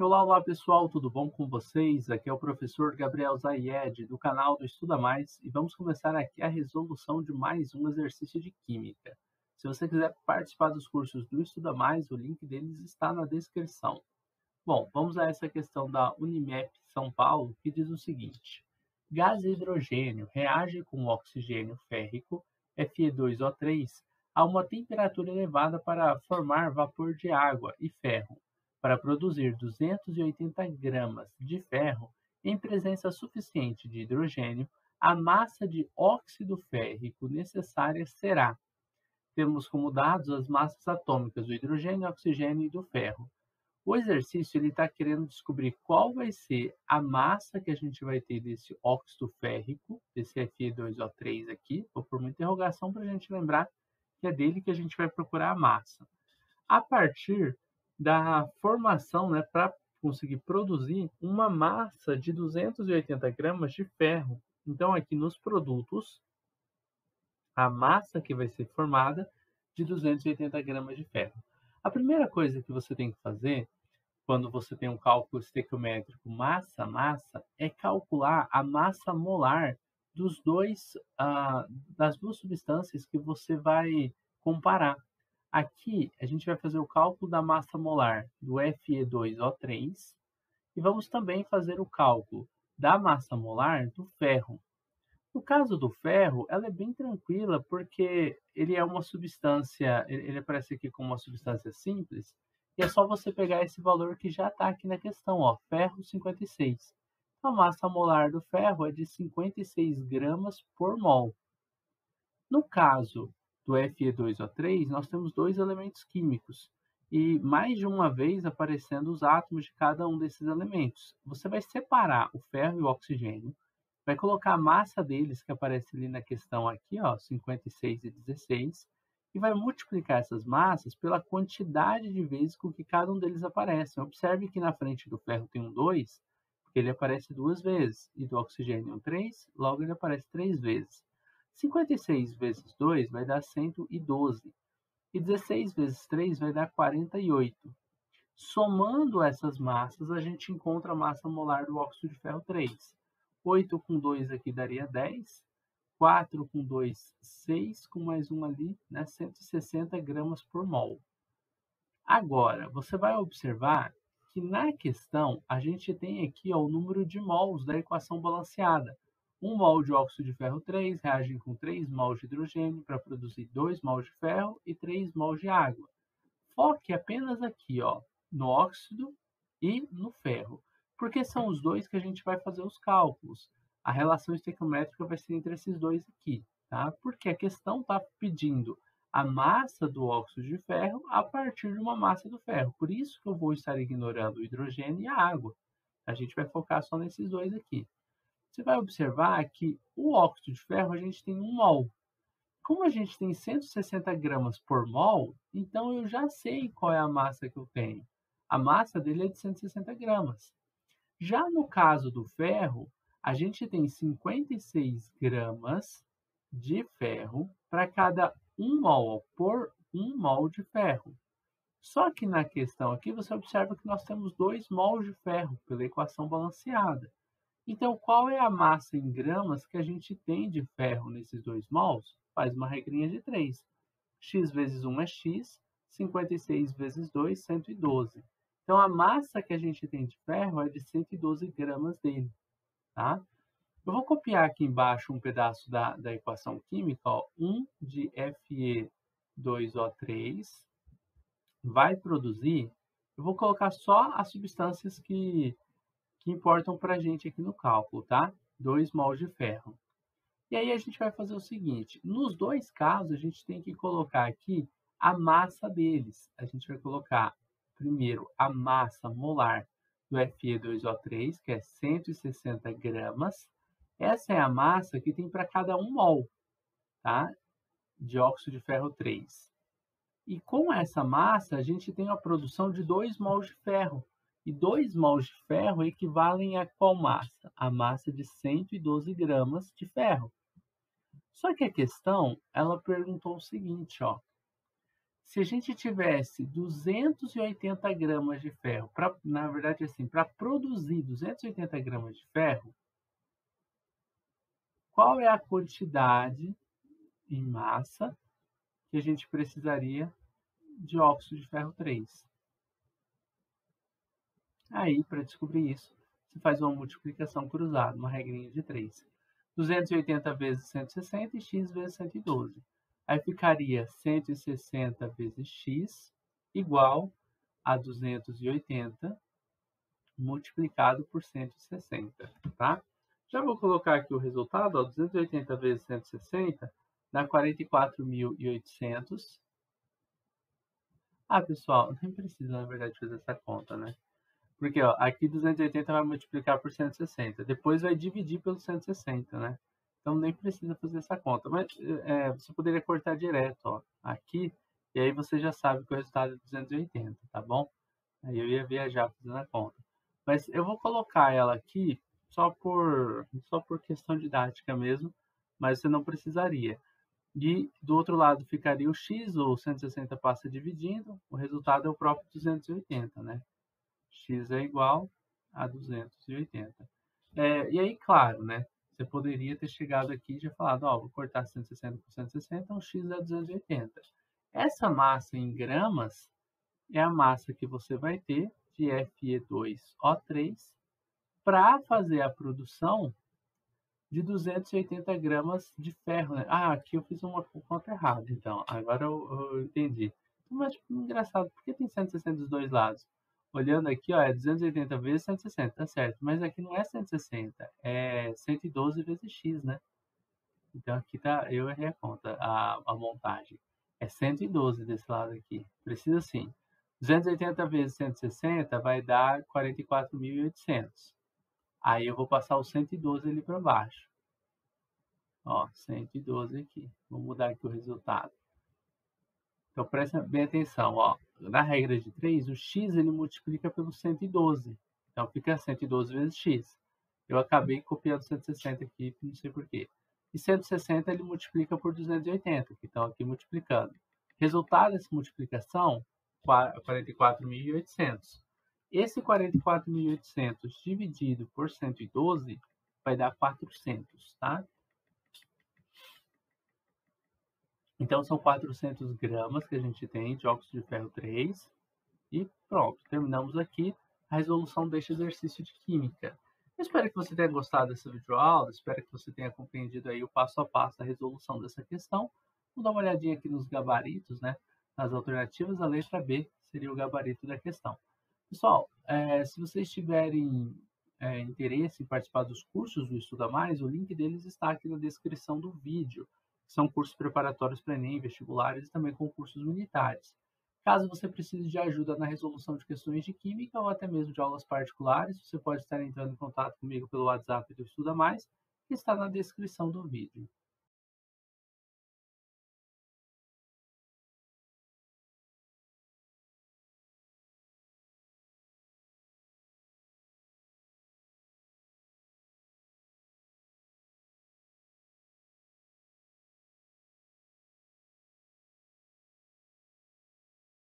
Olá, olá pessoal, tudo bom com vocês? Aqui é o professor Gabriel Zayed, do canal do Estuda Mais, e vamos começar aqui a resolução de mais um exercício de Química. Se você quiser participar dos cursos do Estuda Mais, o link deles está na descrição. Bom, vamos a essa questão da Unimep São Paulo, que diz o seguinte: gás hidrogênio reage com oxigênio férrico, Fe2O3, a uma temperatura elevada para formar vapor de água e ferro. Para produzir 280 gramas de ferro em presença suficiente de hidrogênio, a massa de óxido férrico necessária será. Temos como dados as massas atômicas do hidrogênio, oxigênio e do ferro. O exercício ele está querendo descobrir qual vai ser a massa que a gente vai ter desse óxido férrico, desse Fe2O3 aqui. Vou pôr uma interrogação para a gente lembrar que é dele que a gente vai procurar a massa. A partir da formação, né, para conseguir produzir uma massa de 280 gramas de ferro. Então, aqui nos produtos, a massa que vai ser formada de 280 gramas de ferro. A primeira coisa que você tem que fazer quando você tem um cálculo estequiométrico massa-massa, é calcular a massa molar dos das duas substâncias que você vai comparar. Aqui, a gente vai fazer o cálculo da massa molar do Fe2O3 e vamos também fazer o cálculo da massa molar do ferro. No caso do ferro, ela é bem tranquila porque ele é uma substância, ele aparece aqui como uma substância simples, e é só você pegar esse valor que já está aqui na questão, ó, ferro 56. A massa molar do ferro é de 56 gramas por mol. No caso do Fe2O3, nós temos dois elementos químicos e mais de uma vez aparecendo os átomos de cada um desses elementos. Você vai separar o ferro e o oxigênio, vai colocar a massa deles, que aparece ali na questão aqui, ó, 56 e 16, e vai multiplicar essas massas pela quantidade de vezes com que cada um deles aparece. Observe que na frente do ferro tem um 2, porque ele aparece duas vezes, e do oxigênio um 3, logo ele aparece três vezes. 56 vezes 2 vai dar 112, e 16 vezes 3 vai dar 48. Somando essas massas, a gente encontra a massa molar do óxido de ferro 3. 8 com 2 aqui daria 10. 4 com 2, 6, com mais um ali, né, 160 gramas por mol. Agora, você vai observar que na questão a gente tem aqui ó, o número de mols da equação balanceada. 1 mol de óxido de ferro 3 reage com 3 mols de hidrogênio para produzir 2 mols de ferro e 3 mols de água. Foque apenas aqui, ó, no óxido e no ferro, porque são os dois que a gente vai fazer os cálculos. A relação estequiométrica vai ser entre esses dois aqui, tá? Porque a questão está pedindo a massa do óxido de ferro a partir de uma massa do ferro. Por isso que eu vou estar ignorando o hidrogênio e a água. A gente vai focar só nesses dois aqui. Você vai observar que o óxido de ferro a gente tem 1 mol. Como a gente tem 160 gramas por mol, então eu já sei qual é a massa que eu tenho. A massa dele é de 160 gramas. Já no caso do ferro, a gente tem 56 gramas de ferro para cada 1 mol, por 1 mol de ferro. Só que na questão aqui você observa que nós temos 2 mols de ferro pela equação balanceada. Então, qual é a massa em gramas que a gente tem de ferro nesses 2 mols? Faz uma regrinha de 3. X vezes 1 é x, 56 vezes 2, 112. Então, a massa que a gente tem de ferro é de 112 gramas dele. Tá? Eu vou copiar aqui embaixo um pedaço da equação química. Ó, 1 de Fe2O3 vai produzir, eu vou colocar só as substâncias que importam para a gente aqui no cálculo, tá? 2 mols de ferro. E aí a gente vai fazer o seguinte, nos dois casos a gente tem que colocar aqui a massa deles. A gente vai colocar primeiro a massa molar do Fe2O3, que é 160 gramas. Essa é a massa que tem para cada 1 mol, tá? De óxido de ferro 3. E com essa massa a gente tem a produção de 2 mols de ferro. E 2 mols de ferro equivalem a qual massa? A massa de 112 gramas de ferro. Só que a questão, ela perguntou o seguinte, ó. Se a gente tivesse 280 gramas de ferro, na verdade, assim, para produzir 280 gramas de ferro, qual é a quantidade em massa que a gente precisaria de óxido de ferro 3? Aí, para descobrir isso, você faz uma multiplicação cruzada, uma regrinha de 3. 280 vezes 160 e x vezes 112. Aí ficaria 160 vezes x igual a 280 multiplicado por 160, tá? Já vou colocar aqui o resultado, ó, 280 vezes 160 dá 44.800. Ah, pessoal, nem precisa, na verdade, fazer essa conta, né? Porque, ó, aqui 280 vai multiplicar por 160, depois vai dividir pelo 160, né? Então nem precisa fazer essa conta, mas você poderia cortar direto, ó, aqui, e aí você já sabe que o resultado é 280, tá bom? Aí eu ia viajar fazendo a conta. Mas eu vou colocar ela aqui só por questão didática mesmo, mas você não precisaria. E do outro lado ficaria o x, o 160 passa dividindo, o resultado é o próprio 280, né? X é igual a 280. E aí, claro, né? Você poderia ter chegado aqui e já falado, ó, vou cortar 160 por 160, então x é 280. Essa massa em gramas é a massa que você vai ter de Fe2O3 para fazer a produção de 280 gramas de ferro, né? Ah, aqui eu fiz uma conta errada, então. Agora eu entendi. Mas engraçado, por que tem 160 dos dois lados? Olhando aqui, ó, é 280 vezes 160, tá certo. Mas aqui não é 160, é 112 vezes x, né? Então aqui tá, eu errei a conta, a montagem. É 112 desse lado aqui. Precisa sim. 280 vezes 160 vai dar 44.800. Aí eu vou passar o 112 ali para baixo. Ó, 112 aqui. Vou mudar aqui o resultado. Então presta bem atenção, ó. Na regra de 3, o x ele multiplica pelo 112. Então fica 112 vezes x. Eu acabei copiando 160 aqui, não sei porquê. E 160 ele multiplica por 280, que estão aqui multiplicando. Resultado dessa multiplicação, 44.800. Esse 44.800 dividido por 112 vai dar 400, tá? Então são 400 gramas que a gente tem de óxido de ferro 3. E pronto, terminamos aqui a resolução deste exercício de química. Eu espero que você tenha gostado dessa videoaula, espero que você tenha compreendido aí o passo a passo da resolução dessa questão. Vamos dar uma olhadinha aqui nos gabaritos, né? Nas alternativas, a letra B seria o gabarito da questão. Pessoal, se vocês tiverem interesse em participar dos cursos do Estuda Mais, o link deles está aqui na descrição do vídeo. São cursos preparatórios para Enem, vestibulares e também concursos militares. Caso você precise de ajuda na resolução de questões de química ou até mesmo de aulas particulares, você pode estar entrando em contato comigo pelo WhatsApp do Estuda Mais, que está na descrição do vídeo.